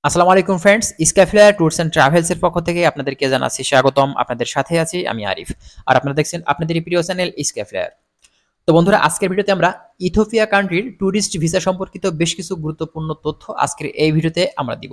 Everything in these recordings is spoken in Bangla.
আসসালামু আলাইকুম ফ্রেন্ডস, স্কাইফ্লায়ার ট্যুরস অ্যান্ড ট্রাভেলস এর পক্ষ থেকে আপনাদেরকে জানাচ্ছি স্বাগতম। আপনাদের সাথে আছি আমি আরিফ, আর আপনারা দেখছেন আপনাদের প্রিয় চ্যানেল স্কাইফ্লায়ার। তো বন্ধুরা, আজকের ভিডিওতে আমরা ইথিওপিয়া কান্ট্রির ট্যুরিস্ট ভিসা সম্পর্কিত বেশ কিছু গুরুত্বপূর্ণ তথ্য আজকের এই ভিডিওতে আমরা দিব।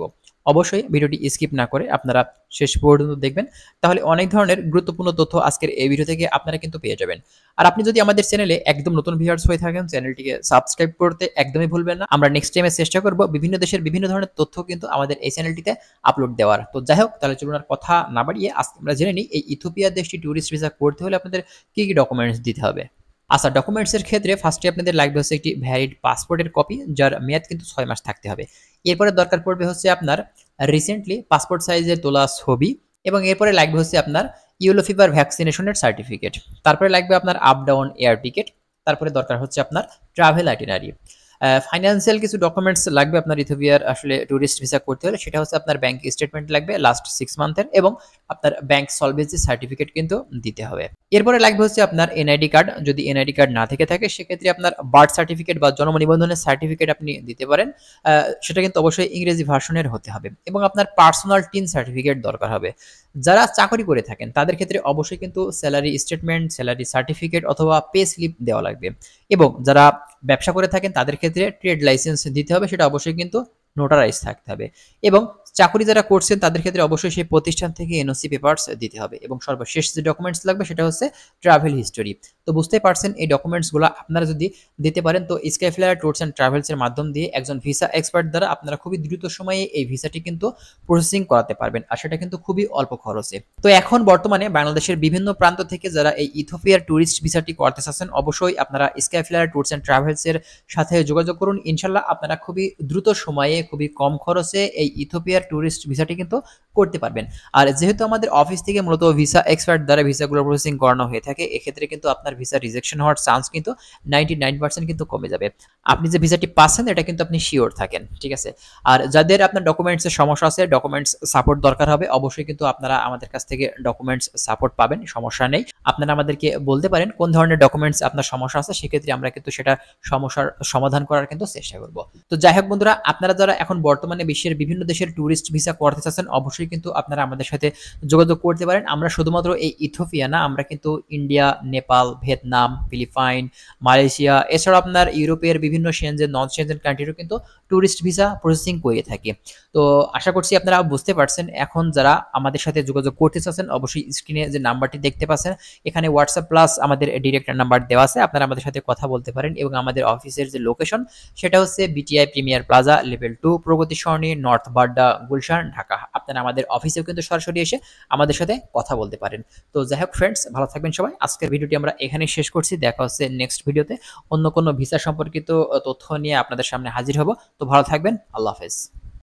অবশ্যই ভিডিওটি স্কিপ না করে আপনারা শেষ পর্যন্ত দেখবেন, তাহলে অনেক ধরনের গুরুত্বপূর্ণ তথ্য আজকের এই ভিডিও থেকে আপনারা কিন্তু পেয়ে যাবেন। আর আপনি যদি আমাদের চ্যানেলে একদম নতুন ভিউয়ার্স হয়ে থাকেন, চ্যানেলটিকে সাবস্ক্রাইব করতে একদমই ভুলবেন না। আমরা নেক্সট টাইমে চেষ্টা করব বিভিন্ন দেশের বিভিন্ন ধরনের তথ্য কিন্তু আমাদের এই চ্যানেলটিতে আপলোড দেওয়ার। তো যাই হোক, তাহলে চলুন আর কথা না বাড়িয়ে আজকে আমরা জেনে নিই এই ইথিওপিয়া দেশটি ট্যুরিস্ট ভিসা করতে হলে আপনাদের কি কি ডকুমেন্টস দিতে হবে। আচ্ছা, ডকুমেন্টসের ক্ষেত্রে ফার্স্টে আপনাদের লাগবে হচ্ছে একটি ভ্যালিড পাসপোর্টের কপি, যার মেয়াদ কিন্তু 6 মাস থাকতে হবে। এরপরে দরকার পড়বে হচ্ছে আপনার রিসেন্টলি পাসপোর্ট সাইজের তোলা ছবি, এবং এরপরে লাগবে হচ্ছে আপনার ইয়েলো ফিভার ভ্যাকসিনেশনের সার্টিফিকেট। তারপরে লাগবে আপনার আপ ডাউন এয়ার টিকেট। তারপরে দরকার হচ্ছে আপনার ট্রাভেল আইটিনারি। ফাইন্যান্সিয়াল কিছু ডকুমেন্টস লাগবে আপনার ইথিওপিয়ার আসলে ট্যুরিস্ট ভিসা করতে হলে। সেটা হচ্ছে আপনার ব্যাংক স্টেটমেন্ট লাগবে লাস্ট 6 মান্থের, এবং আপনার ব্যাংক সলভেন্সি সার্টিফিকেট কিন্তু দিতে হবে। এরপরে লাগবে হচ্ছে আপনার এনআইডি কার্ড। যদি এনআইডি কার্ড না থেকে থাকে সেক্ষেত্রে আপনার বার্থ সার্টিফিকেট বা জন্ম নিবন্ধনের সার্টিফিকেট আপনি দিতে পারেন। সেটা কিন্তু অবশ্যই ইংরেজি ভার্সনের হতে হবে, এবং আপনার পার্সোনাল টিন সার্টিফিকেট দরকার হবে। যারা চাকরি করে থাকেন তাদের ক্ষেত্রে অবশ্যই কিন্তু স্যালারি স্টেটমেন্ট, স্যালারি সার্টিফিকেট অথবা পে স্লিপ দেওয়া লাগবে। এবং যারা ব্যবসা করে থাকেন তাদের ক্ষেত্রে ট্রেড লাইসেন্স দিতে হবে, সেটা অবশ্যই কিন্তু নোটারাইজ থাকতে হবে। এবং চাকরি যারা করছেন তাদের ক্ষেত্রে অবশ্যই সেই প্রতিষ্ঠান থেকে এনওসি পেপারস দিতে হবে। এবং সর্বশেষ যে ডকুমেন্টস লাগবে সেটা হচ্ছে ট্রাভেল হিস্টোরি। তো বুঝতেই পারছেন, এই ডকুমেন্টসগুলো আপনারা যদি দিতে পারেন তো স্কাইফ্লায়ার ট্যুরস অ্যান্ড ট্রাভেলসের মাধ্যম দিয়ে একজন ভিসা এক্সপার্ট দ্বারা আপনারা খুবই দ্রুত সময়ে এই ভিসাটি কিন্তু প্রসেসিং করাতে পারবেন, আর সেটা কিন্তু খুবই অল্প খরচে। তো এখন বর্তমানে বাংলাদেশের বিভিন্ন প্রান্ত থেকে যারা এই ইথিওপিয়ার ট্যুরিস্ট ভিসাটি করতে চাচ্ছেন, অবশ্যই আপনারা স্কাইফ্লায়ার ট্যুরস অ্যান্ড ট্রাভেলসের সাথে যোগাযোগ করুন। ইনশাল্লাহ আপনারা খুবই দ্রুত সময়ে খুবই কম খরচে এই ইথিওপিয়ার ট্যুরিস্ট ভিসাটি কিন্তু করতে পারবেন। আর যেহেতু আমাদের অফিস থেকে মূলত ভিসা এক্সপার্ট দ্বারা ভিসাগুলো প্রসেসিং করানো হয়ে থাকে, এক্ষেত্রে কিন্তু আপনার ভিসা রিজেকশন হওয়ার চান্স কিন্তু 99% কিন্তু কমে যাবে। আপনি যে ভিসাটি পাচ্ছেন এটা কিন্তু আপনি শিওর থাকেন, ঠিক আছে? আর যাদের আপনার ডকুমেন্টসের সমস্যা আছে, ডকুমেন্টস সাপোর্ট দরকার হবে, অবশ্যই কিন্তু আপনারা আমাদের কাছ থেকে ডকুমেন্টস সাপোর্ট পাবেন, সমস্যা নেই। আপনারা আমাদেরকে বলতে পারেন কোন ধরনের ডকুমেন্টস আপনার সমস্যা আছে, সেক্ষেত্রে আমরা কিন্তু সেটা সমস্যার সমাধান করার কিন্তু চেষ্টা করব। তো যাই হোক বন্ধুরা, আপনারা যারা এখন বর্তমানে বিশ্বের বিভিন্ন দেশের ট্যুরিস্ট ভিসা করতে চাচ্ছেন, অবশ্যই কিন্তু আপনারা আমাদের সাথে যোগাযোগ করতে পারেন। আমরা শুধুমাত্র এই ইথিওপিয়া না, আমরা কিন্তু India, Nepal, Vietnam, Philippine, Malaysia, এছাড়াও আপনার ইউরোপের বিভিন্ন সেনজেন, নন সেনজেন কান্ট্রিরও কিন্তু ট্যুরিস্ট ভিসা প্রসেসিং করে থাকি। তো আশা করছি আপনারা বুঝতে পারছেন। এখন যারা আমাদের সাথে যোগাযোগ করতে চাচ্ছেন, অবশ্যই স্ক্রিনে যে নাম্বারটি দেখতে পাচ্ছেন, এখানে হোয়াটসঅ্যাপ প্লাস আমাদের ডিরেক্ট নাম্বার দেওয়া আছে, আপনারা আমাদের সাথে কথা বলতে পারেন। এবং আমাদের অফিসের যে লোকেশন সেটা হচ্ছে বিটিআই প্রিমিয়ার প্লাজা লেভেল 2, প্রগতি সরণি, নর্থ বাড্ডা, গুলশান, ঢাকা। আপনারা আমাদের অফিসেও কিন্তু সরাসরি এসে আমাদের সাথে কথা বলতে পারেন। তো যাই হোক ফ্রেন্ডস, ভালো থাকবেন সবাই। আজকের ভিডিওটি আমরা এখানেই শেষ করছি। দেখা হচ্ছে নেক্সট ভিডিওতে অন্য কোনো ভিসা সম্পর্কিত তথ্য নিয়ে আপনাদের সামনে হাজির হব। তো ভালো থাকবেন, আল্লাহ হাফেজ।